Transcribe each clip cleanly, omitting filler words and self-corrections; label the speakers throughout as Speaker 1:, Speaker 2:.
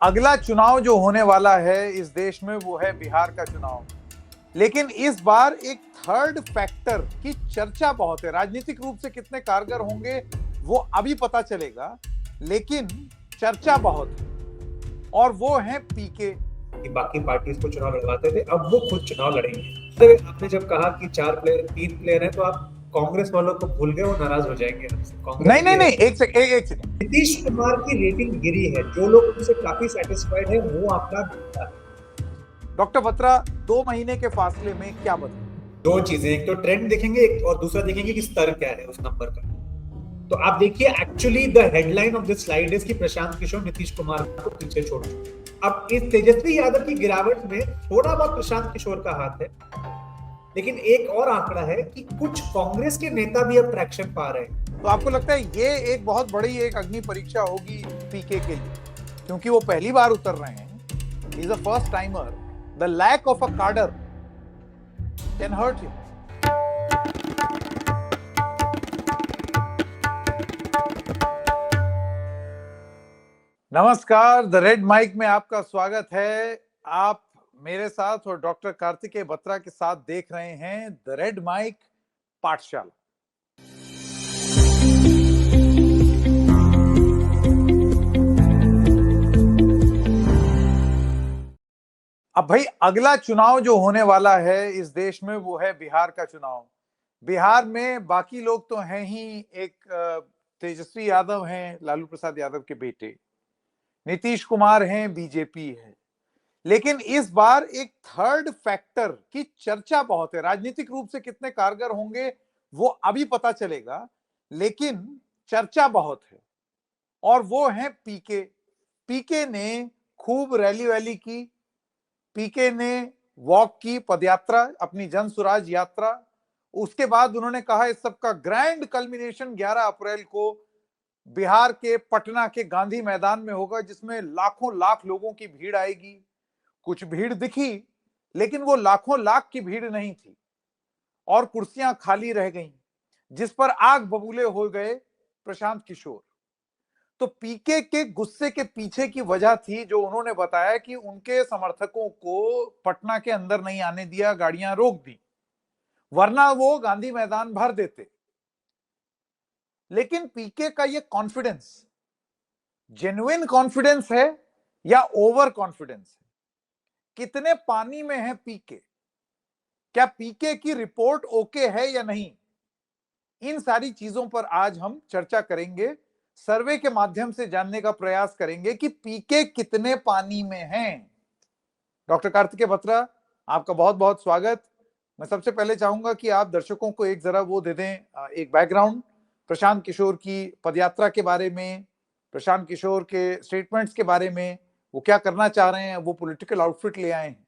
Speaker 1: अगला चुनाव जो होने वाला है इस देश में वो है बिहार का चुनाव। लेकिन इस बार एक थर्ड फैक्टर की चर्चा बहुत है। राजनीतिक रूप से कितने कारगर होंगे वो अभी पता चलेगा, लेकिन चर्चा बहुत है और वो है पीके।
Speaker 2: कि बाकी पार्टीज को चुनाव लड़वाते थे, अब वो खुद चुनाव लड़ेंगे। आपने जब कहा कि 4 प्लेयर 3 प्लेयर हैं, तो आप कांग्रेस वालों को भूल गए, वो नाराज हो जाएंगे हमसे। कांग्रेस
Speaker 1: नहीं नहीं नहीं, एक सेकंड।
Speaker 2: नीतीश कुमार की रेटिंग गिरी है, जो लोग उनसे काफी सेटिस्फाइड है वो आंकड़ा गिरा है।
Speaker 1: डॉक्टर बत्रा, 2 महीने के फासले में क्या बदला?
Speaker 2: दो चीजें, एक तो ट्रेंड देखेंगे, एक और दूसरा देखेंगे कि स्तर क्या है उस नंबर का। तो आप देखिए, actually the headline of this slide is कि प्रशांत किशोर नीतीश कुमार को पीछे छोड़ चुके। अब इस तेजस्वी यादव की गिरावट में थोड़ा बहुत प्रशांत किशोर का हाथ है, लेकिन एक और आंकड़ा है कि कुछ कांग्रेस के नेता भी अब ट्रैक्शन पा रहे हैं।
Speaker 1: तो आपको लगता है ये एक बहुत बड़ी एक अग्नि परीक्षा होगी पीके के लिए, क्योंकि वो पहली बार उतर रहे हैं। Is a first timer. The lack of a cadre can hurt you. नमस्कार, द रेड माइक में आपका स्वागत है। आप मेरे साथ और डॉक्टर कार्तिकेय बत्रा के साथ देख रहे हैं द रेड माइक पाठशाला। अब भाई, अगला चुनाव जो होने वाला है इस देश में वो है बिहार का चुनाव। बिहार में बाकी लोग तो हैं ही, एक तेजस्वी यादव हैं, लालू प्रसाद यादव के बेटे, नीतीश कुमार हैं, बीजेपी है। लेकिन इस बार एक थर्ड फैक्टर की चर्चा बहुत है। राजनीतिक रूप से कितने कारगर होंगे वो अभी पता चलेगा, लेकिन चर्चा बहुत है और वो है पीके। पीके ने खूब रैली वैली की, पीके ने वॉक की, पदयात्रा, अपनी जन सुराज यात्रा। उसके बाद उन्होंने कहा इस सबका ग्रैंड कल्मिनेशन 11 अप्रैल को बिहार के पटना के गांधी मैदान में होगा, जिसमें लाखों लाख लोगों की भीड़ आएगी। कुछ भीड़ दिखी, लेकिन वो लाखों लाख की भीड़ नहीं थी और कुर्सियां खाली रह गईं, जिस पर आग बबूले हो गए प्रशांत किशोर। तो पीके के गुस्से के पीछे की वजह थी जो उन्होंने बताया कि उनके समर्थकों को पटना के अंदर नहीं आने दिया, गाड़ियां रोक दी, वरना वो गांधी मैदान भर देते। लेकिन पीके का ये कॉन्फिडेंस जेन्युइन कॉन्फिडेंस है या ओवर कॉन्फिडेंस है? कितने पानी में है पीके? क्या पीके की रिपोर्ट ओके है या नहीं? इन सारी चीजों पर आज हम चर्चा करेंगे, सर्वे के माध्यम से जानने का प्रयास करेंगे कि पीके कितने पानी में हैं। डॉक्टर कार्तिकेय बत्रा, आपका बहुत बहुत स्वागत। मैं सबसे पहले चाहूंगा कि आप दर्शकों को एक जरा वो दे दें, एक बैकग्राउंड प्रशांत किशोर की पदयात्रा के बारे में, प्रशांत किशोर के स्टेटमेंट्स के बारे में, वो क्या करना चाह रहे हैं, वो पॉलिटिकल आउटफिट ले आए हैं।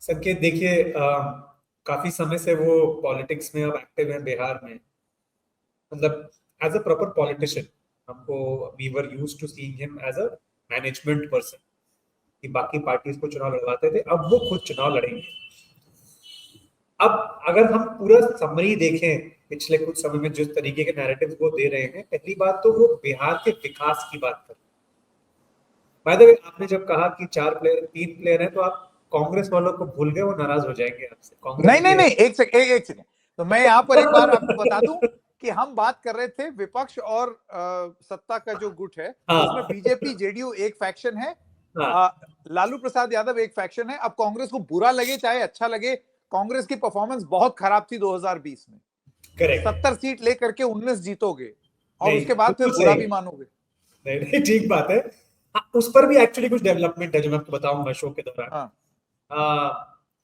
Speaker 2: संकेत, देखिए, काफी समय से वो पॉलिटिक्स में अब एक्टिव है बिहार में। मतलब एज अ प्रॉपर पॉलिटिशियन, हमको we were used to seeing him as a management person, कि बाकी पार्टीज को चुनाव लड़वाते थे, अब वो खुद चुनाव लड़ेंगे। अब अगर हम पूरा समरी देखें पिछले कुछ समय में जिस तरीके के नैरेटिव्स वो दे रहे हैं, पहली बात तो वो बिहार के विकास की बात कर रहे हैं। बाय द वे, आपने जब कहा कि 4 प्लेयर 3 प्लेयर हैं, तो आप कांग्रेस वालों को भूल गए, वो नाराज हो जाएंगे आपसे। कांग्रेस
Speaker 1: नहीं
Speaker 2: भी
Speaker 1: नहीं
Speaker 2: है।
Speaker 1: नहीं, एक सेकंड। तो मैं यहां पर एक बार आपको बता दूं कि हम बात कर रहे थे विपक्ष और सत्ता का जो गुट है, उसमें
Speaker 2: हाँ
Speaker 1: बीजेपी जेडीयू एक फैक्शन है,
Speaker 2: हाँ,
Speaker 1: लालू प्रसाद यादव एक फैक्शन है। अब कांग्रेस को बुरा लगे चाहे अच्छा लगे, कांग्रेस की परफॉर्मेंस बहुत खराब थी 2020 में।
Speaker 2: करेक्ट।
Speaker 1: 70 सीट लेकर के 19 जीतोगे और
Speaker 2: नहीं,
Speaker 1: उसके बाद फिर
Speaker 2: बिल्कुल
Speaker 1: बुरा
Speaker 2: सही।
Speaker 1: भी मानोगे।
Speaker 2: नहीं नहीं, ठीक बात है। हाँ, उस पर भी एक्चुअली कुछ डेवलपमेंट है जो मैं आपको बताऊंगा शो के दौरान।
Speaker 1: हाँ।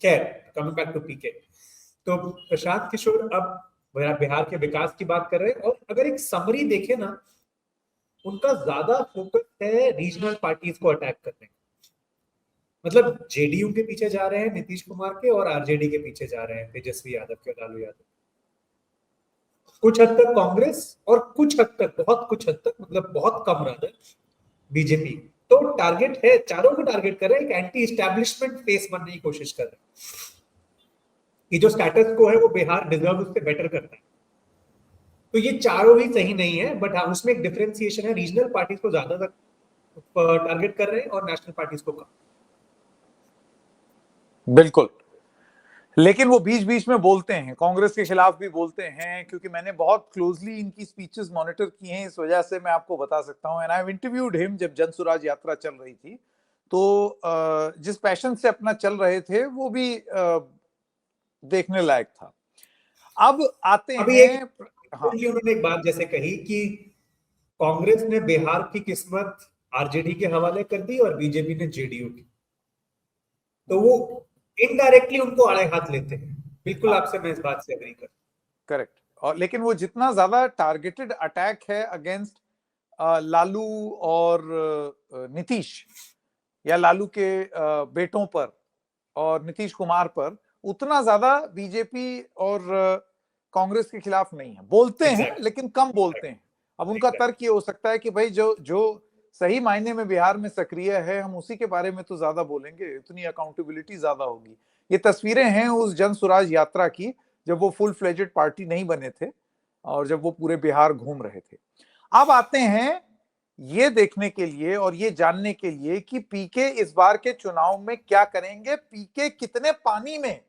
Speaker 2: खैर, कमिंग बैक टू पीके, तो प्रशांत किशोर अब बिहार के विकास की बात कर रहे हैं, और अगर एक समरी देखे ना, उनका ज्यादा फोकस है रीजनल पार्टीज को अटैक करने का। मतलब जेडीयू के पीछे जा रहे हैं नीतीश कुमार के, और आरजेडी के पीछे जा रहे हैं तेजस्वी यादव के, लालू यादव। कुछ हद तक कांग्रेस, और कुछ हद तक, बहुत कुछ हद तक, मतलब बहुत कम रादर, बीजेपी। तो टारगेट है, चारों को टारगेट कर रहे हैं, एक एंटी एस्टैब्लिशमेंट फेस बनने की कोशिश कर रहे हैं कि जो स्टेटस को है वो बिहार डिजर्व उससे बेटर करता है। तो ये चारों ही सही नहीं है, बट हाँ, उसमें एक डिफरेंशिएशन है, रीजनल पार्टीज को ज्यादा तक टारगेट कर रहे हैं और नेशनल पार्टीज को कम।
Speaker 1: बिल्कुल, लेकिन वो बीच बीच में बोलते हैं, कांग्रेस के खिलाफ भी बोलते हैं, क्योंकि मैंने बहुत क्लोजली इनकी स्पीचेस मॉनिटर की हैं, इस वजह से मैं आपको बता सकता हूं। And I have interviewed him जब जन स्वराज यात्रा चल रही थी, तो जिस पैशन से अपना चल रहे थे वो भी देखने लायक था। अब आते
Speaker 2: अभी
Speaker 1: हैं।
Speaker 2: हाँ, उन्होंने एक बात जैसे कही कि कांग्रेस ने बिहार की किस्मत आरजेडी के हवाले कर दी और बीजेपी ने जेडीयू की, तो वो इनडायरेक्टली उनको आड़े हाथ लेते हैं। बिल्कुल आपसे मैं इस बात से एग्री करता हूं।
Speaker 1: करेक्ट। और लेकिन वो जितना ज्यादा टारगेटेड अटैक है अगेंस्ट लालू और नीतीश, या लालू के बेटों पर और नीतीश कुमार पर, उतना ज्यादा बीजेपी और कांग्रेस के खिलाफ नहीं है। बोलते हैं लेकिन कम बोलते हैं। अब उनका तर्क ये हो सकता है कि भाई जो जो सही मायने में बिहार में सक्रिय है, हम उसी के बारे में तो ज्यादा बोलेंगे, इतनी अकाउंटेबिलिटी ज्यादा होगी। ये तस्वीरें हैं उस जन स्वराज यात्रा की, जब वो फुल फ्लेजेड पार्टी नहीं बने थे और जब वो पूरे बिहार घूम रहे थे। अब आते हैं ये देखने के लिए और ये जानने के लिए कि पीके इस बार के चुनाव में क्या करेंगे, पीके कितने पानी में,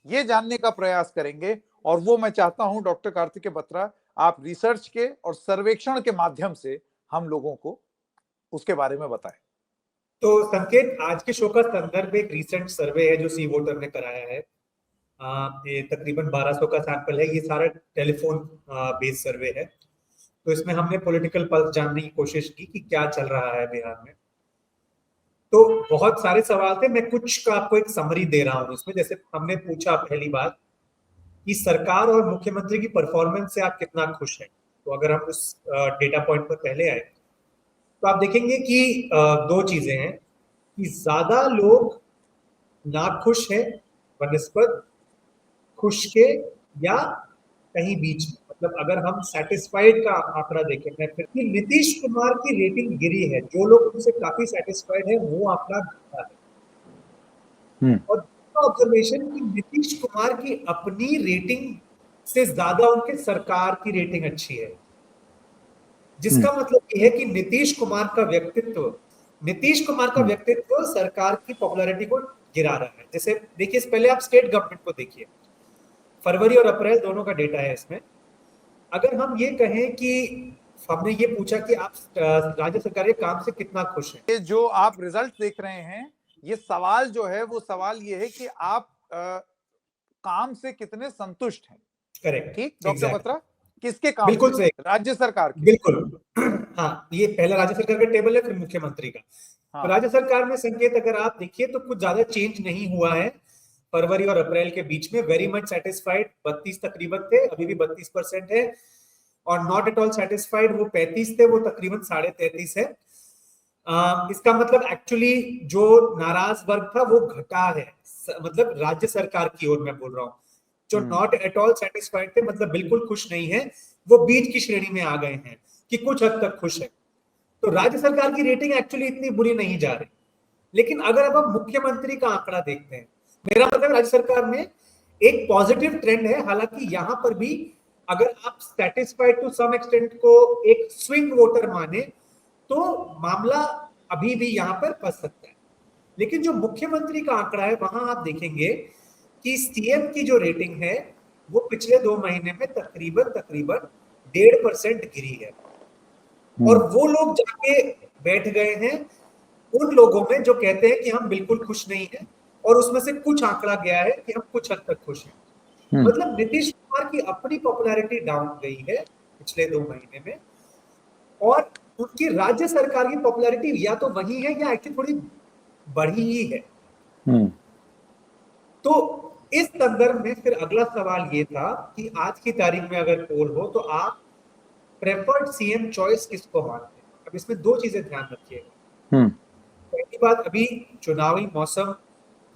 Speaker 1: ये जानने का प्रयास करेंगे। और वो मैं चाहता हूं डॉक्टर कार्तिकेय बत्रा, आप रिसर्च के और सर्वेक्षण के माध्यम से हम लोगों को उसके बारे में बताएं।
Speaker 2: तो संकेत, आज के शो का संदर्भ एक रिसेंट सर्वे है जो सी वोटर ने कराया है। ये तकरीबन 1200 का सैंपल है। ये सारा टेलीफोन बेस्ड सर्वे है। तो इसमें हमने पॉलिटिकल पल्स जानने की कोशिश की कि क्या चल रहा है बिहार में। तो बहुत सारे सवाल थे, मैं कुछ का आपको एक समरी दे रहा हूं इसमें। जैसे हमने पूछा पहली बात कि सरकार और मुख्यमंत्री की परफॉर्मेंस से आप कितना खुश हैं। तो अगर हम उस डेटा पॉइंट पर पहले आए तो आप देखेंगे कि दो चीजें हैं कि ज्यादा लोग नाखुश है बनिस्बत खुश के, या कहीं बीच में। मतलब अगर हम सेटिस्फाइड का आंकड़ा देखें, मैं फिर कि नीतीश कुमार की रेटिंग गिरी है। जो लोग उनसे काफी सेटिस्फाइड है वो आंकड़ा घटा है। और दूसरा ऑब्जर्वेशन कि नीतीश कुमार की अपनी रेटिंग से ज्यादा उनके सरकार की रेटिंग अच्छी है, जिसका मतलब ये है कि नीतीश कुमार का व्यक्तित्व सरकार की पॉपुलैरिटी को गिरा रहा है। जैसे देखिए, पहले आप स्टेट गवर्नमेंट को देखिए, फरवरी और अप्रैल दोनों का डेटा है इसमें। अगर हम ये कहें कि हमने ये पूछा कि आप राज्य सरकार के काम से कितना खुश हैं,
Speaker 1: ये जो आप रिजल्ट देख रहे हैं, ये सवाल जो है वो सवाल ये है कि आप काम से कितने संतुष्ट हैं।
Speaker 2: करेक्ट,
Speaker 1: ठीक डॉक्टर बत्रा, किसके काम
Speaker 2: बिल्कुल
Speaker 1: से?
Speaker 2: सही,
Speaker 1: राज्य सरकार के।
Speaker 2: बिल्कुल। हाँ, ये पहला राज्य सरकार का टेबल है, फिर मुख्यमंत्री का।
Speaker 1: हाँ।
Speaker 2: तो राज्य सरकार में संकेत अगर आप देखिए तो कुछ ज्यादा चेंज नहीं हुआ है फरवरी और अप्रैल के बीच में। वेरी मच सेटिस्फाइड 32 तकरीबन थे, अभी भी 32% है। और नॉट एट ऑल सेटिस्फाइड वो 35 थे, वो तकरीबन 33.5 है। इसका मतलब एक्चुअली जो नाराज वर्ग था वो घटा है, मतलब राज्य सरकार की ओर मैं बोल रहा हूँ। जो नॉट एट ऑल सेटिस्फाइड थे, मतलब बिल्कुल खुश नहीं है, वो बीच की श्रेणी में आ गए हैं कि कुछ हद तक खुश है। तो राज्य सरकार की रेटिंग एक्चुअली इतनी बुरी नहीं जा रही। लेकिन अगर अब हम मुख्यमंत्री का आंकड़ा देखते हैं, मेरा मतलब राज्य सरकार में एक पॉजिटिव ट्रेंड है। हालांकि यहां पर भी अगर आप सेटिस्फाइड टू सम एक्सटेंट को एक स्विंग वोटर माने तो मामला अभी भी यहां पर फंस सकता है। लेकिन जो मुख्यमंत्री का आंकड़ा है, वहां आप देखेंगे कि सीएम की जो रेटिंग है वो पिछले 2 महीने में तकरीबन 1.5% गिरी है। और वो लोग जाके बैठ गए हैं उन लोगों में जो कहते हैं कि हम बिल्कुल खुश नहीं हैं, और उसमें से कुछ आंकड़ा गया है कि हम कुछ हद तक खुश हैं। मतलब नीतीश कुमार की अपनी पॉपुलैरिटी डाउन गई है पिछले 2 महीने में, और उनकी राज्य सरकार की पॉपुलैरिटी या तो वही है या एक्चुअली थोड़ी बढ़ी ही है। तो इस संदर्भ में फिर अगला सवाल ये था कि आज की तारीख में अगर पोल हो तो आप प्रेफर्ड सीएम चॉइस किसको मानते हैं। अब इसमें 2 चीजें ध्यान रखिएगा। पहली बात, अभी चुनावी मौसम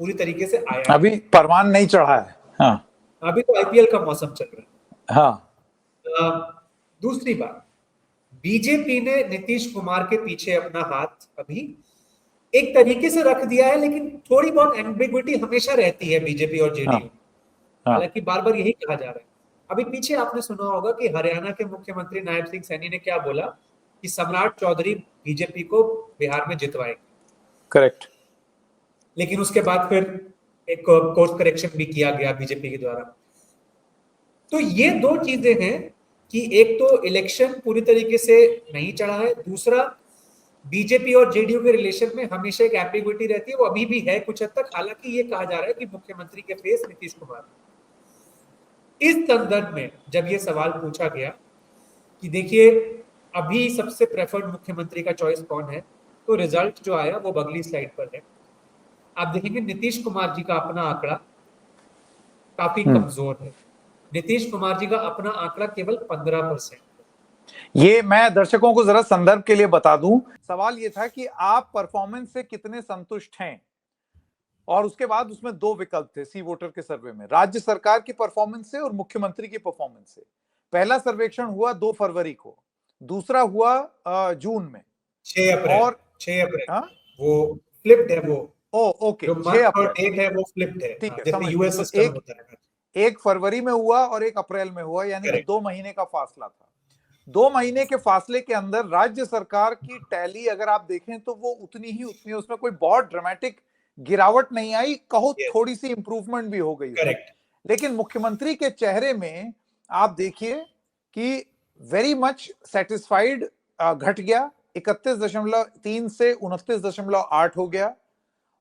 Speaker 2: पूरी तरीके से आया है,
Speaker 1: अभी परवान नहीं चढ़ा है। हाँ,
Speaker 2: अभी तो आईपीएल का मौसम चल रहा है।
Speaker 1: हाँ।
Speaker 2: दूसरी बात, बीजेपी ने नीतीश कुमार के पीछे अपना हाथ अभी एक तरीके से रख दिया है, लेकिन थोड़ी बहुत एम्बिग्विटी हमेशा रहती है बीजेपी और जेडीयू। हालांकि बार बार यही कहा जा रहा है। अभी पीछे आपने सुना होगा कि हरियाणा के मुख्यमंत्री नायब सिंह सैनी ने क्या बोला कि सम्राट चौधरी बीजेपी को बिहार में जितवाएंगे।
Speaker 1: करेक्ट।
Speaker 2: लेकिन उसके बाद फिर एक कोर्स करेक्शन भी किया गया बीजेपी के द्वारा। तो ये दो चीजें हैं कि एक तो इलेक्शन पूरी तरीके से नहीं चढ़ा है, दूसरा बीजेपी और जेडीयू के रिलेशन में हमेशा एक एम्बिग्विटी रहती है, वो अभी भी है कुछ हद तक। हालांकि ये कहा जा रहा है कि मुख्यमंत्री के फेस नीतीश कुमार। इस संदर्भ में जब ये सवाल पूछा गया कि देखिए अभी सबसे प्रेफर्ड मुख्यमंत्री का चॉइस कौन है, तो रिजल्ट जो आया वो अगली स्लाइड पर है। आप देखेंगे नीतीश कुमार जी का अपना आंकड़ा काफी कमजोर है। नीतीश कुमार जी का अपना आंकड़ा केवल 15%।
Speaker 1: ये मैं दर्शकों को जरा संदर्भ के लिए बता दूं, सवाल ये था कि आप परफॉर्मेंस से कितने संतुष्ट हैं, और उसके बाद उसमें दो विकल्प थे सी वोटर के सर्वे में, राज्य सरकार की परफॉर्मेंस से और मुख्यमंत्री की परफॉर्मेंस से। पहला सर्वेक्षण हुआ 2 फरवरी को, दूसरा हुआ जून में,
Speaker 2: 6 अप्रैल
Speaker 1: और
Speaker 2: 6 अप्रैल
Speaker 1: हाँ
Speaker 2: वो फ्लिप्ड है, वो
Speaker 1: ओके,
Speaker 2: जो
Speaker 1: 6
Speaker 2: मंथ और
Speaker 1: अप्रैल
Speaker 2: डेट है वो फ्लिप्ड है,
Speaker 1: ठीक है,
Speaker 2: जैसे
Speaker 1: समझ
Speaker 2: यूएस
Speaker 1: तो
Speaker 2: सिस्टम होता है।
Speaker 1: 1 फरवरी में हुआ और 1 अप्रैल में हुआ, यानी कि
Speaker 2: Correct.
Speaker 1: 2 महीने का फासला था। 2 महीने के फासले के अंदर राज्य सरकार की टैली अगर आप देखें तो वो उतनी उसमें कोई बहुत ड्रामेटिक गिरावट नहीं आई, कहो
Speaker 2: Yes.
Speaker 1: थोड़ी सी इंप्रूवमेंट भी हो गई हो।
Speaker 2: करेक्ट।
Speaker 1: लेकिन मुख्यमंत्री के चेहरे में आप देखिए कि वेरी मच सेटिस्फाइड घट गया, 31.3 से 29.8 हो गया,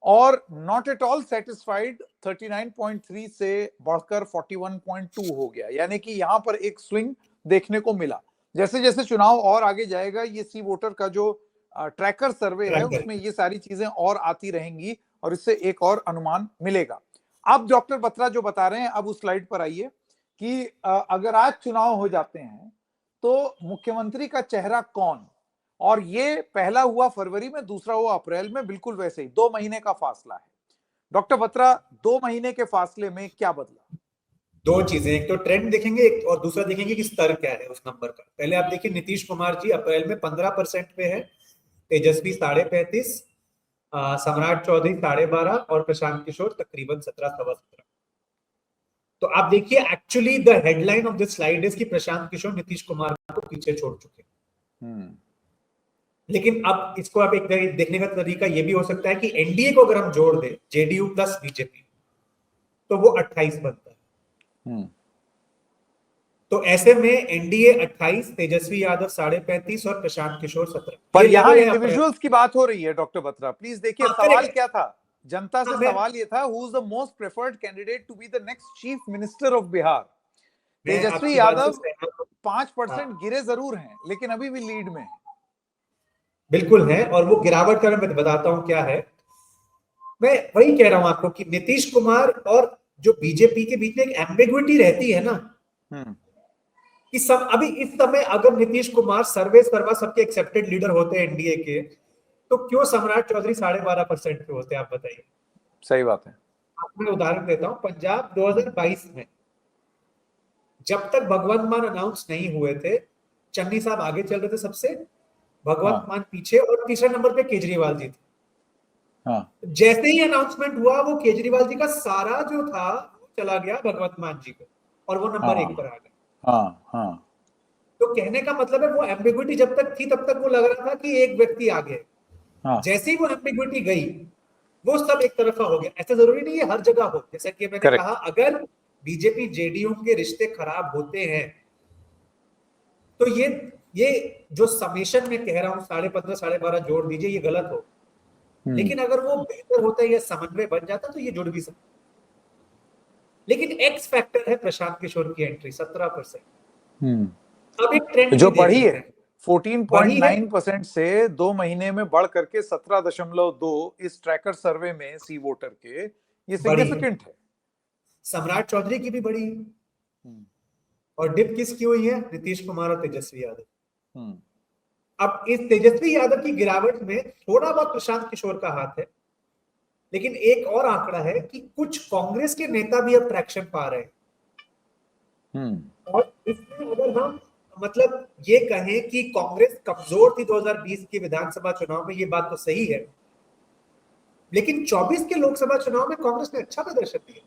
Speaker 1: और नॉट एट ऑल सेटिस्फाइड 39.3 से बढ़कर 41.2 हो गया, यानी कि यहां पर एक स्विंग देखने को मिला। जैसे जैसे चुनाव और आगे जाएगा, ये सी वोटर का जो ट्रैकर सर्वे है उसमें ये सारी चीजें और आती रहेंगी और इससे एक और अनुमान मिलेगा। अब डॉक्टर बत्रा जो बता रहे हैं, अब उस स्लाइड पर आइए कि अगर आज चुनाव हो जाते हैं तो मुख्यमंत्री का चेहरा कौन, और ये पहला हुआ फरवरी में, दूसरा हुआ अप्रैल में, बिल्कुल वैसे ही 2 महीने का फासला है। डॉक्टर बत्रा, 2 महीने के फासले में क्या बदला?
Speaker 2: दो चीजें, एक तो ट्रेंड देखेंगे, एक और दूसरा देखेंगे कि स्तर क्या है उस नंबर का। पहले आप देखिए नीतीश कुमार जी अप्रैल में 15% पे है, तेजस्वी 35.5, सम्राट चौधरी 12.5 और प्रशांत किशोर तकरीबन 17-17। तो आप देखिए actually the headline of this slide is कि प्रशांत किशोर नीतीश कुमार को पीछे छोड़ चुके। लेकिन अब इसको आप एक देखने का तरीका ये भी हो सकता है कि एनडीए को अगर हम जोड़ दें, जेडीयू प्लस बीजेपी, तो वो 28 बनता है। तो ऐसे में एनडीए 28, तेजस्वी यादव 35.5 और प्रशांत किशोर 17।
Speaker 1: पर यहां इंडिविजुअल्स की बात हो रही है डॉक्टर बत्रा, प्लीज देखिए सवाल क्या था, जनता से सवाल ये था, who is the most preferred candidate to be the next chief minister of Bihar. Tejashwi Yadav 5% गिरे जरूर हैं, लेकिन अभी भी लीड में है।
Speaker 2: बिल्कुल है, और वो गिरावट का मैं बताता हूं क्या है। मैं वही कह रहा हूं आपको कि नीतीश कुमार और जो बीजेपी के बीच में एक एम्बिग्विटी रहती है ना, कि सब अभी इस समय अगर नीतीश कुमार सर्वे सर्वा सबके एक्सेप्टेड लीडर होते हैं एनडीए के, तो क्यों सम्राट चौधरी 12.5% पे होते, आप बताइए।
Speaker 1: सही बात है।
Speaker 2: आपको मैं उदाहरण देता हूं, पंजाब 2022 में जब तक भगवंत मान अनाउंस नहीं हुए थे, चन्नी साहब आगे चल रहे थे सबसे, भगवंत मान पीछे, और तीसरे नंबर पे केजरीवाल जी थे। जैसे ही अनाउंसमेंट हुआ, वो केजरीवाल जी का सारा जो था चला गया भगवंत मान जी को, और वो नंबर 1 पर आ गए। तो कहने का मतलब है वो एम्बिग्विटी जब तक थी तब तक वो लग रहा था कि एक व्यक्ति आगे, जैसे ही वो एम्बिग्विटी गई वो सब एक तरफा हो गया। ऐसा जरूरी नहीं है हर जगह हो, जैसा कि मैंने कहा, अगर बीजेपी जेडीयू के रिश्ते खराब होते हैं तो ये जो समेशन में कह रहा हूं 15.5 12.5 जोड़ दीजिए, ये गलत हो। लेकिन अगर वो बेहतर होता है या समन्वय बन जाता तो ये जुड़ भी सकता। लेकिन एक्स फैक्टर है प्रशांत किशोर की एंट्री 17%। अब एक ट्रेंड
Speaker 1: जो बढ़ी है 14.9% से 2 महीने में बढ़ करके 17.2 इस ट्रैकर सर्वे में सी वोटर के, ये सिग्निफिकेंट है।
Speaker 2: सम्राट चौधरी की भी बढ़ी है, और डिप किसकी हुई है? नीतीश कुमार और तेजस्वी यादव। अब इस तेजस्वी यादव की गिरावट में थोड़ा बहुत प्रशांत किशोर का हाथ है, लेकिन एक और आंकड़ा है कि कुछ कांग्रेस के नेता भी अब ट्रैक्शन पा रहे हैं। और इसमें अगर हम मतलब ये कहें कि कांग्रेस कमजोर थी 2020 के विधानसभा चुनाव में, ये बात तो सही है, लेकिन 24 के लोकसभा चुनाव में कांग्रेस ने अच्छा प्रदर्शन किया,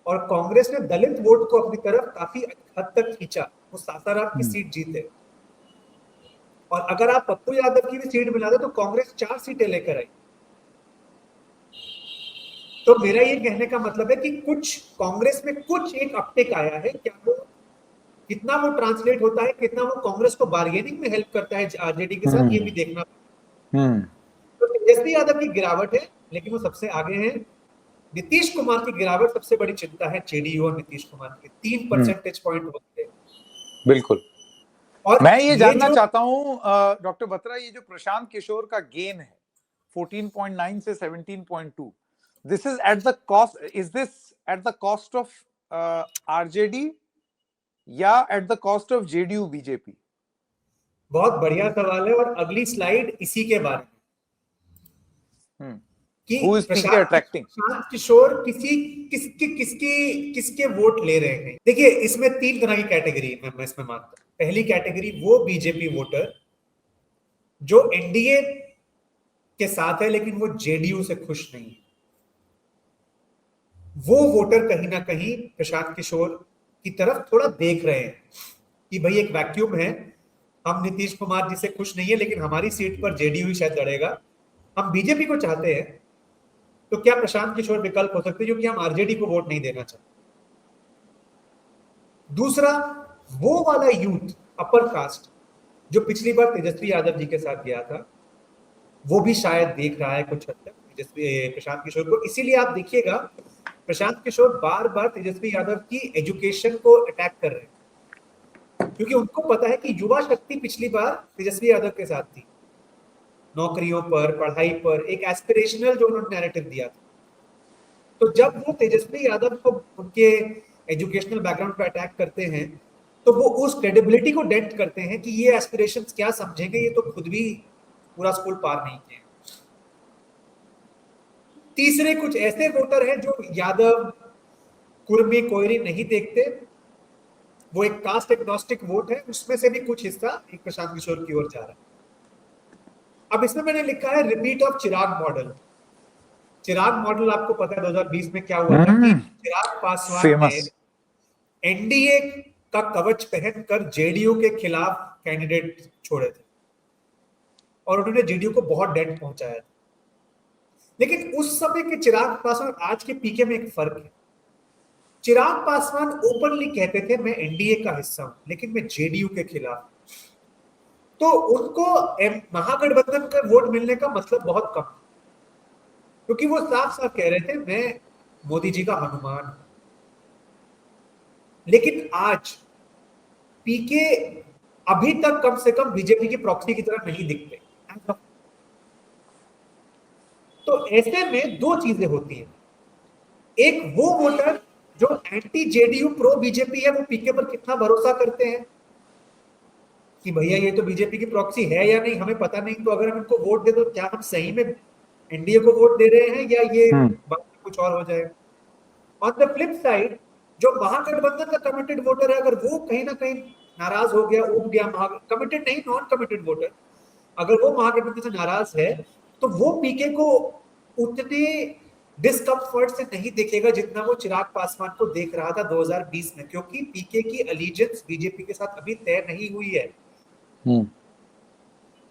Speaker 2: और कांग्रेस ने दलित वोट को अपनी तरफ काफी हद तक खींचा, वो सासाराम की सीट जीते। और अगर आप पप्पू यादव की भी सीट मिला दो तो कांग्रेस 4 सीटें लेकर आई। तो मेरा ये कहने का मतलब है कि कुछ कांग्रेस में कुछ एक अपटेक आया है, क्या वो कितना वो ट्रांसलेट होता है, कितना वो कांग्रेस को बार्गेनिंग में हेल्प करता है आरजेडी के साथ, ये भी देखना। तो तेजस्वी यादव की गिरावट है, लेकिन वो सबसे आगे है। नीतीश कुमार की गिरावट सबसे बड़ी चिंता है, जेडीयू और नीतीश कुमार के 3 परसेंटेज पॉइंट होते हैं।
Speaker 1: बिल्कुल।
Speaker 2: और
Speaker 1: मैं ये जानना
Speaker 2: जो
Speaker 1: चाहता हूं डॉक्टर बत्रा, ये जो प्रशांत किशोर का गेन है 14.9 से 17.2, this is at the cost, is this at the cost of RJD या at the cost of JDU BJP?
Speaker 2: बहुत बढ़िया सवाल है, और अगली स्लाइड इसी के बारे में कि
Speaker 1: Who is PK attracting?
Speaker 2: Prashant Kishor किसके वोट ले रहे हैं। देखिए, इसमें 3 तरह की कैटेगरी मैं इसमें मानता हूं। पहली कैटेगरी वो बीजेपी वोटर जो एनडीए के साथ है लेकिन वो जेडीयू से खुश नहीं है। वो वोटर कहीं ना कहीं प्रशांत किशोर की तरफ थोड़ा देख रहे हैं कि भाई एक वैक्यूम है, हम नीतीश कुमार जी से खुश नहीं है लेकिन हमारी सीट पर जेडीयू ही शायद लड़ेगा, हम बीजेपी को चाहते हैं, तो क्या प्रशांत किशोर विकल्प हो सकते हैं, क्योंकि हम आरजेडी को वोट नहीं देना चाहते। दूसरा, वो वाला यूथ अपर कास्ट जो पिछली बार तेजस्वी यादव जी के साथ गया था, वो भी शायद देख रहा है कुछ हद तक तेजस्वी प्रशांत किशोर को। इसीलिए आप देखिएगा प्रशांत किशोर बार बार तेजस्वी यादव की एजुकेशन को अटैक कर रहे हैं, क्योंकि उनको पता है कि युवा शक्ति पिछली बार तेजस्वी यादव के साथ थी, नौकरियों पर, पढ़ाई पर, एक एस्पिरेशनल जो उन्होंने नैरेटिव दिया था। तो जब वो तेजस्वी यादव को उनके एजुकेशनल बैकग्राउंड पर अटैक करते हैं, तो वो उस क्रेडिबिलिटी को डेंट करते हैं कि ये एस्पिरेशंस क्या समझेंगे, ये तो खुद भी पूरा स्कूल पार नहीं किए। तीसरे कुछ ऐसे वोटर हैं जो यादव, कुर्मी, कोयरी नहीं देखते, वो एक कास्ट एग्नोस्टिक वोट है, उसमें से भी कुछ हिस्सा एक प्रशांत किशोर की ओर जा रहा है। अब इसमें मैंने लिखा है repeat of Chirag model. Chirag model आपको पता है 2020 में क्या हुआ था कि चिराग पासवान ने एनडीए का कवच पहनकर जेडीयू के खिलाफ कैंडिडेट छोड़े थे और उन्होंने जेडीयू को बहुत डेंट पहुंचाया था। लेकिन उस समय के चिराग पासवान आज के पीके में एक फर्क है। चिराग पासवान ओपनली कहते थे मैं एनडीए का हिस्सा हूं लेकिन मैं जेडीयू के खिलाफ। तो उनको महागठबंधन का वोट मिलने का मतलब बहुत कम, क्योंकि वो साफ साफ कह रहे थे मैं मोदी जी का हनुमान हूं। लेकिन आज पीके अभी तक कम से कम बीजेपी की प्रॉक्सी की तरह नहीं दिखते। तो ऐसे में 2 चीजें होती हैं। एक, वो वोटर जो एंटी जेडीयू प्रो बीजेपी है, वो पीके पर कितना भरोसा करते हैं कि भैया ये तो बीजेपी की प्रॉक्सी है या नहीं हमें पता नहीं, तो अगर हम इनको वोट दे दो क्या हम सही में एनडीए को वोट दे रहे हैं या ये बात कुछ और हो जाएगा। ऑन द फ्लिप साइड, जो महागठबंधन का कमिटेड वोटर है, अगर वो कहीं ना कहीं नाराज हो गया, उब गया, कमिटेड नहीं, नॉन कमिटेड वोटर, अगर वो महागठबंधन से नाराज है, तो वो पीके को उतने डिस्कम्फर्ट से नहीं देखेगा जितना वो चिराग पासवान को देख रहा था 2020 में, क्योंकि पीके की अलीजेंस बीजेपी के साथ अभी तय नहीं हुई है।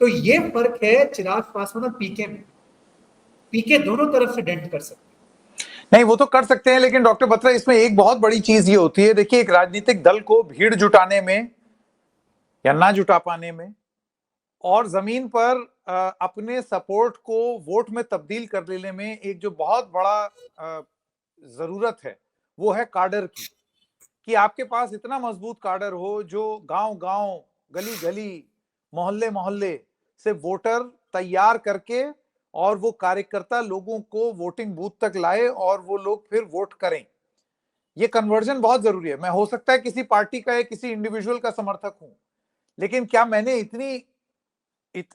Speaker 2: तो ये फर्क है चिराग पासवान और पीके में। पीके दोनों तरफ से डेंट कर सकते
Speaker 1: नहीं, वो तो कर सकते हैं, लेकिन डॉक्टर बत्रा इसमें एक बहुत बड़ी चीज ये होती है, देखिए एक राजनीतिक दल को भीड़ जुटाने में या ना जुटा पाने में और जमीन पर अपने सपोर्ट को वोट में तब्दील कर लेने में एक जो बहुत बड़ा जरूरत है वो है काडर की, कि आपके पास इतना मजबूत काडर हो जो गांव गांव, गली गली, मोहल्ले मोहल्ले से वोटर तैयार करके और वो कार्यकर्ता लोगों को वोटिंग बूथ तक लाए और वो लोग फिर वोट करें। ये कन्वर्जन बहुत जरूरी है। मैं हो सकता है किसी पार्टी का या किसी इंडिविजुअल का समर्थक हूं, लेकिन क्या मैंने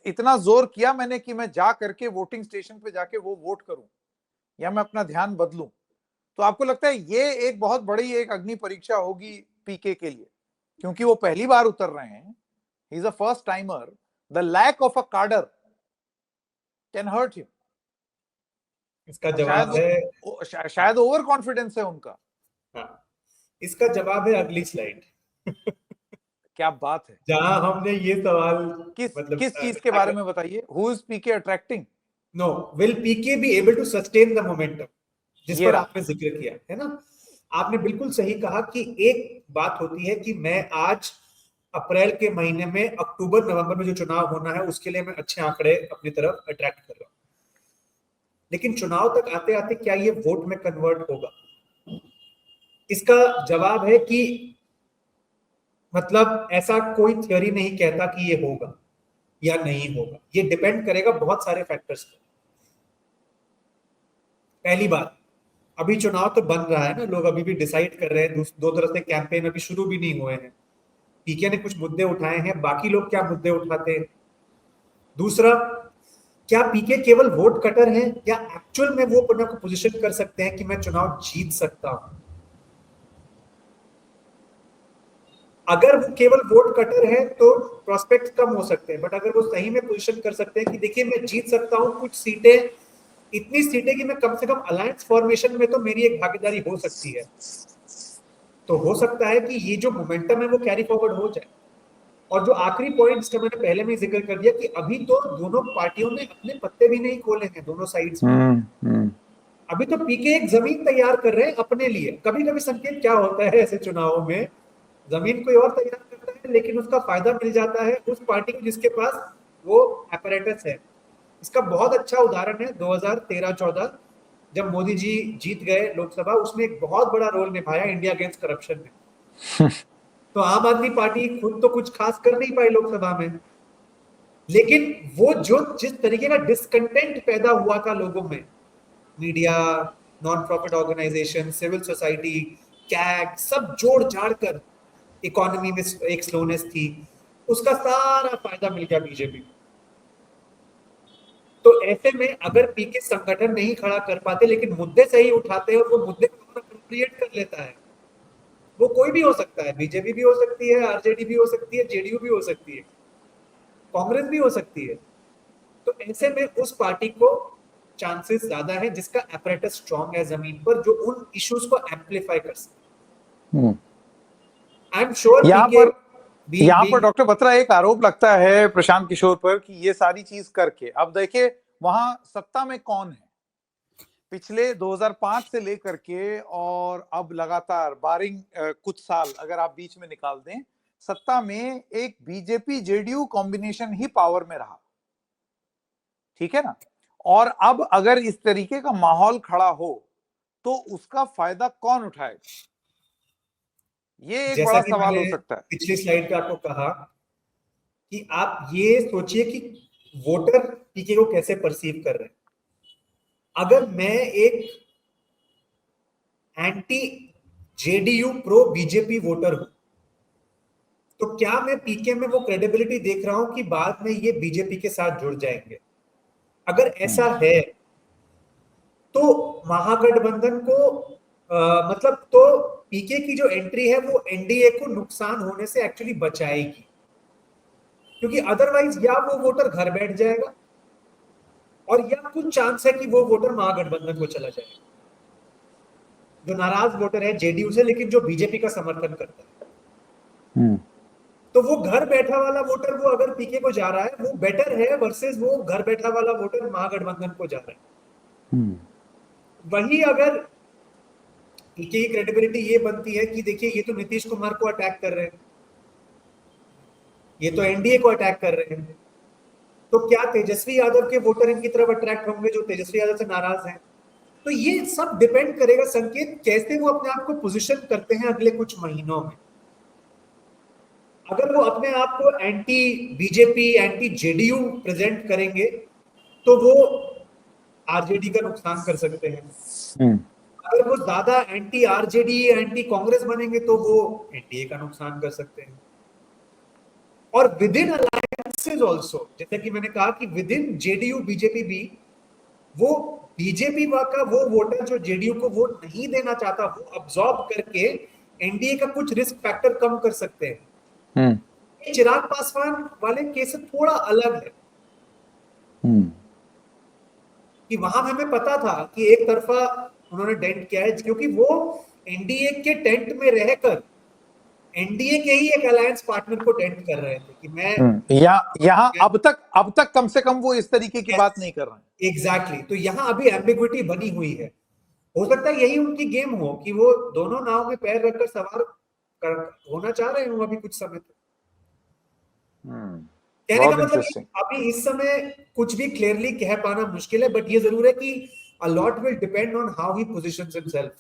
Speaker 1: इतना जोर किया मैंने कि मैं जा करके वोटिंग स्टेशन पे जाके वो वोट करूं या मैं अपना ध्यान बदलूं? तो आपको लगता है ये एक बहुत बड़ी एक अग्नि परीक्षा होगी पीके के लिए, क्योंकि वो पहली बार उतर रहे हैं, he is a first timer, the lack of a cadre can hurt him.
Speaker 2: इसका जवाब है,
Speaker 1: शायद ओवर कॉन्फिडेंस है उनका।
Speaker 2: हाँ, इसका जवाब है अगली स्लाइड।
Speaker 1: क्या बात है।
Speaker 2: जहां हमने ये सवाल
Speaker 1: किस
Speaker 2: मतलब
Speaker 1: किस चीज के बारे में बताइए, who is PK attracting?
Speaker 2: No, will PK be able to sustain the momentum, जिस
Speaker 1: ये
Speaker 2: पर
Speaker 1: रहा।
Speaker 2: आपने जिक्र किया है ना। आपने बिल्कुल सही कहा कि एक बात होती है कि मैं आज अप्रैल के महीने में, अक्टूबर नवंबर में जो चुनाव होना है उसके लिए मैं अच्छे आंकड़े अपनी तरफ अट्रैक्ट कर रहा हूं, लेकिन चुनाव तक आते आते क्या ये वोट में कन्वर्ट होगा? इसका जवाब है कि मतलब ऐसा कोई थ्योरी नहीं कहता कि ये होगा या नहीं होगा, ये डिपेंड करेगा बहुत सारे फैक्टर्स पर। पहली बात, अभी चुनाव तो बन रहा है ना, लोग अभी भी डिसाइड कर रहे हैं, दो तरह से कैंपेन अभी शुरू भी नहीं हुए हैं। पीके ने कुछ मुद्दे उठाए हैं, बाकी लोग क्या मुद्दे उठाते हैं। दूसरा, क्या पीके केवल वोट कटर है या एक्चुअल में वो अपने को पोजीशन कर सकते हैं कि मैं चुनाव जीत सकता हूं? अगर वो केवल वोट कटर है तो प्रोस्पेक्ट कम हो सकते हैं, बट अगर वो सही में पोजीशन कर सकते हैं कि देखिए मैं जीत सकता हूं कुछ सीटें, इतनी सीटें कि मैं कम से कम अलायंस फॉर्मेशन में तो मेरी एक भागीदारी हो सकती है, तो हो सकता है कि ये जो मोमेंटम है वो कैरी फॉरवर्ड हो जाए। और जो आखिरी पॉइंट जिसका मैंने पहले में जिक्र कर दिया कि अभी तो दोनों पार्टियों ने अपने पत्ते भी नहीं खोले हैं, दोनों साइड्स में। अभी तो पीके एक जमीन तैयार कर रहे हैं अपने लिए। कभी कभी संकेत क्या होता है ऐसे चुनावों में, जमीन कोई और तैयार करता है लेकिन उसका फायदा मिल जाता है उस पार्टी को जिसके पास वो apparatus है। इसका बहुत अच्छा उदाहरण है 2013-14 जब मोदी जी जीत गए लोकसभा, उसमें एक बहुत बड़ा रोल निभाया इंडिया अगेंस्ट करप्शन में। तो आम आदमी पार्टी खुद तो कुछ खास कर नहीं पाई लोकसभा में, लेकिन वो जो जिस तरीके का डिसकंटेंट पैदा हुआ था लोगों में, media, non profit organization, civil society, CAG, सब जोड़ जाड़ कर इकोनॉमी में एक स्लोनेस थी, उसका सारा फायदा मिल गया बीजेपी को। तो ऐसे में अगर पीके संगठन नहीं खड़ा कर पाते लेकिन मुद्दे सही उठाते हैं और वो मुद्दे को अप्रोप्रिएट कर लेता है, वो कोई भी हो सकता है, बीजेपी भी हो सकती है, आरजेडी भी हो सकती है, जेडीयू भी हो सकती है, कांग्रेस भी हो सकती है। तो ऐसे में उस पार्टी को चांसेस ज्यादा है जिसका apparatus स्ट्रांग है जमीन पर, जो उन इश्यूज को एम्पलीफाई कर सके। आई एम श्योर
Speaker 1: यहाँ
Speaker 2: पीके
Speaker 1: पर डॉक्टर बत्रा एक आरोप लगता है प्रशांत किशोर पर कि ये सारी चीज करके, अब देखिए वहां सत्ता में कौन है, पिछले 2005 से लेकर के और अब लगातार बारिंग कुछ साल अगर आप बीच में निकाल दें, सत्ता में एक बीजेपी जेडीयू कॉम्बिनेशन ही पावर में रहा, ठीक है ना। और अब अगर इस तरीके का माहौल खड़ा हो तो उसका फायदा कौन उठाएगा, ये एक
Speaker 2: जैसा
Speaker 1: बड़ा
Speaker 2: कि
Speaker 1: सवाल
Speaker 2: मैंने
Speaker 1: हो सकता है।
Speaker 2: पिछली स्लाइड पे आपको कहा कि आप ये सोचिए कि वोटर पीके को कैसे परसीव कर रहे हैं। अगर मैं एक anti JDU pro BJP voter हूं तो क्या मैं पीके में वो क्रेडिबिलिटी देख रहा हूं कि बाद में ये बीजेपी के साथ जुड़ जाएंगे? अगर ऐसा है तो महागठबंधन को मतलब तो पीके की जो एंट्री है वो एनडीए को नुकसान होने से एक्चुअली बचाएगी, क्योंकि अदरवाइज या वो वोटर घर बैठ जाएगा और या कुछ चांस है कि वो वोटर महागठबंधन को चला जाएगा, जो नाराज वोटर है जेडीयू से लेकिन जो बीजेपी का समर्थन करता है। तो वो घर बैठा वाला वोटर, वो अगर पीके को जा रहा है वो बेटर है वर्सेस वो घर बैठा वाला वोटर महागठबंधन को जा रहा है। वही अगर पीके की क्रेडिबिलिटी ये बनती है कि देखिए ये तो नीतीश कुमार को अटैक कर रहे हैं, ये तो एनडीए को अटैक कर रहे हैं, तो क्या तेजस्वी यादव के वोटर इनकी तरफ अट्रैक्ट होंगे जो तेजस्वी यादव से नाराज हैं? तो ये सब डिपेंड करेगा संकेत कैसे वो अपने आप को पोजीशन करते हैं अगले कुछ महीनों में। अगर वो अपने आप को anti BJP, anti JDU present करेंगे तो वो आरजेडी का नुकसान कर सकते हैं। अगर वो ज्यादा एंटी आरजेडी, एंटी कांग्रेस बनेंगे तो वो एनडीए का नुकसान कर सकते हैं। और विद इन अलायंसेस आल्सो, जैसे कि मैंने कहा कि विद इन जेडीयू बीजेपी भी वो बीजेपी का वो वोटर जो जेडीयू को वोट नहीं देना चाहता वो अब्सॉर्ब करके एनडीए का कुछ रिस्क फैक्टर कम कर सकते हैं। चिराग पासवान वाले केस थोड़ा अलग है कि वहां हमें पता था कि एक तरफा उन्होंने डेंट किया है, क्योंकि वो एनडीए के टेंट में रहकर एनडीए के ही एक अलायंस पार्टनर को टेंट कर रहे थे कि मैं
Speaker 1: यहाँ अब तक कम से कम वो इस तरीके की बात नहीं कर रहे हैं।
Speaker 2: एग्जैक्टली तो यहाँ अभी एम्बिग्विटी बनी हुई है। हो सकता है यही उनकी गेम हो कि वो दोनों नाव में पैर रखकर सवार होना चाह रहे हो अभी कुछ समय तक। कहने का मतलब अभी इस समय कुछ भी क्लियरली कह पाना मुश्किल है, बट ये जरूर है कि a lot will depend on how he positions himself।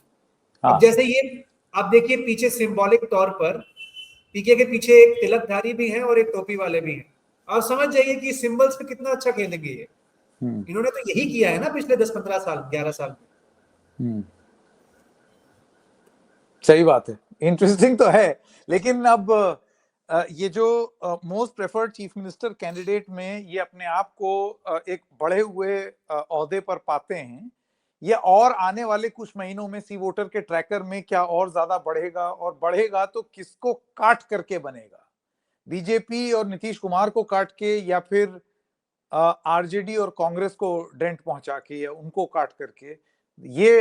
Speaker 2: अब जैसे ये आप देखिए पीछे सिंबॉलिक तौर पर पीके के पीछे एक तिलकधारी भी है और एक टोपी वाले भी हैं। आप समझ जाइए कि सिंबल्स पे कितना अच्छा खेलेंगे ये। इन्होंने तो यही किया है ना पिछले 10-15 साल 11 साल में।
Speaker 1: सही बात है, इंटरेस्टिंग तो है। लेकिन अब ये जो most preferred chief minister candidate में ये अपने आप को एक बढ़े हुए ओहदे पर पाते हैं, ये और आने वाले कुछ महीनों में सी वोटर के ट्रैकर में क्या और ज्यादा बढ़ेगा, और बढ़ेगा तो किसको काट करके बनेगा, बीजेपी और नीतीश कुमार को काट के, या फिर आरजेडी और कांग्रेस को डेंट पहुंचा के, या उनको काट करके। ये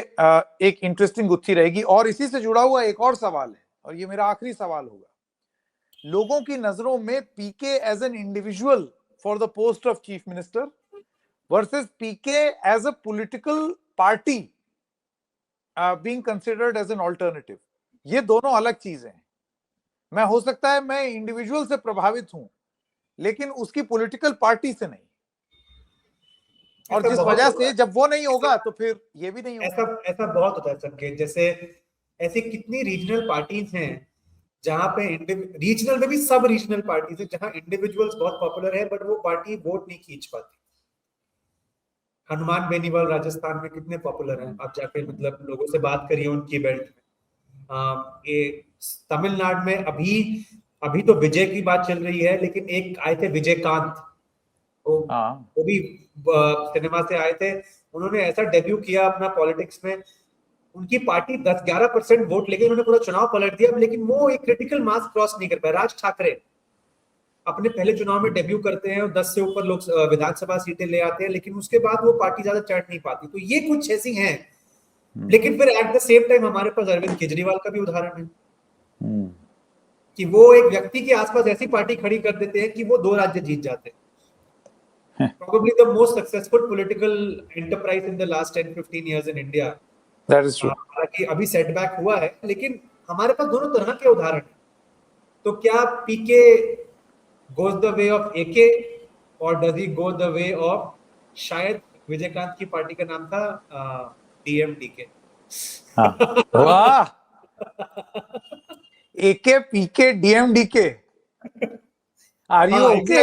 Speaker 1: एक इंटरेस्टिंग गुत्थी रहेगी। और इसी से जुड़ा हुआ एक और सवाल है, और ये मेरा आखिरी सवाल होगा, लोगों की नजरों में PK as an individual for the post of chief minister versus PK as a political party being considered as an alternative, ये दोनों अलग चीजें हैं। मैं हो सकता है मैं इंडिविजुअल से प्रभावित हूं, लेकिन उसकी पॉलिटिकल पार्टी से नहीं, और जिस वजह से जब वो नहीं होगा तो फिर ये भी नहीं होगा।
Speaker 2: ऐसा बहुत होता है संकेत। जैसे ऐसी कितनी रीजनल पार्टीज हैं जहां पे रीजनल में भी सब रीजनल पार्टीज है जहां इंडिविजुअल्स बहुत पॉपुलर है बट वो पार्टी वोट नहीं खींच पाती। हनुमान बेनीवाल राजस्थान में कितने पॉपुलर हैं, आप जाके मतलब लोगों से बात करिए उनकी बेल्ट में। ये तमिलनाडु में अभी तो विजय की बात चल रही है, लेकिन एक आए थे विजयकांत, वो भी सिनेमा से आए थे। उन्होंने ऐसा डेब्यू किया अपना पॉलिटिक्स में, उनकी पार्टी 10-11% वोट लेके उन्होंने पूरा चुनाव पलट दिया, लेकिन वो एक क्रिटिकल मास क्रॉस नहीं कर पाया। राज ठाकरे अपने पहले चुनाव में डेब्यू करते हैं और 10 से ऊपर लोग विधानसभा सीटें ले आते हैं, लेकिन उसके बाद वो पार्टी ज्यादा चढ़ नहीं पाती। तो ये कुछ ऐसी हैं। लेकिन फिर एट द सेम टाइम हमारे पास अरविंद केजरीवाल का भी उदाहरण है कि वो एक व्यक्ति के आसपास ऐसी पार्टी खड़ी कर देते हैं कि वो 2 राज्य जीत जाते हैं। Probably the most successful political enterprise in the last 10-15 years in India.
Speaker 1: That is true.
Speaker 2: हालांकि अभी सेटबैक हुआ है, लेकिन हमारे पास दोनों तरह के उदाहरण हैं। तो क्या पीके goes the way of AK or does he go the way of, शायद विजयकांत की पार्टी का नाम था DMDK।
Speaker 1: वाह, AK PK DMDK, are you okay?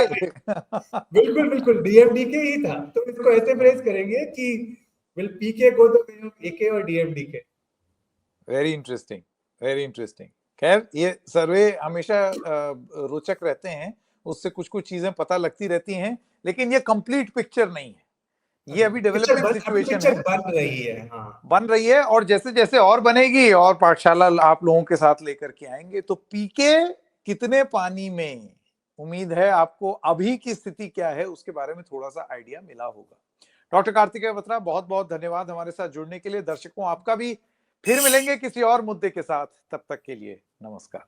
Speaker 2: बिल्कुल बिल्कुल DMDK ही था। तो इसको ऐसे फ्रेज करेंगे कि will PK go the way of AK और DMDK।
Speaker 1: Very interesting, very interesting. खैर, ये सर्वे हमेशा रोचक रहते हैं, उससे कुछ कुछ चीजें पता लगती रहती हैं, लेकिन ये कंप्लीट पिक्चर नहीं है। ये अभी डेवलपिंग सिचुएशन है,
Speaker 2: बन रही है। हाँ,
Speaker 1: बन रही है, और जैसे जैसे और बनेगी और पाठशाला आप लोगों के साथ लेकर के आएंगे। तो पीके कितने पानी में, उम्मीद है आपको अभी की स्थिति क्या है उसके बारे में थोड़ा सा आइडिया मिला होगा। डॉक्टर कार्तिकेय बत्रा, बहुत बहुत धन्यवाद हमारे साथ जुड़ने के लिए। दर्शकों आपका भी। फिर मिलेंगे किसी और मुद्दे के साथ, तब तक के लिए नमस्कार।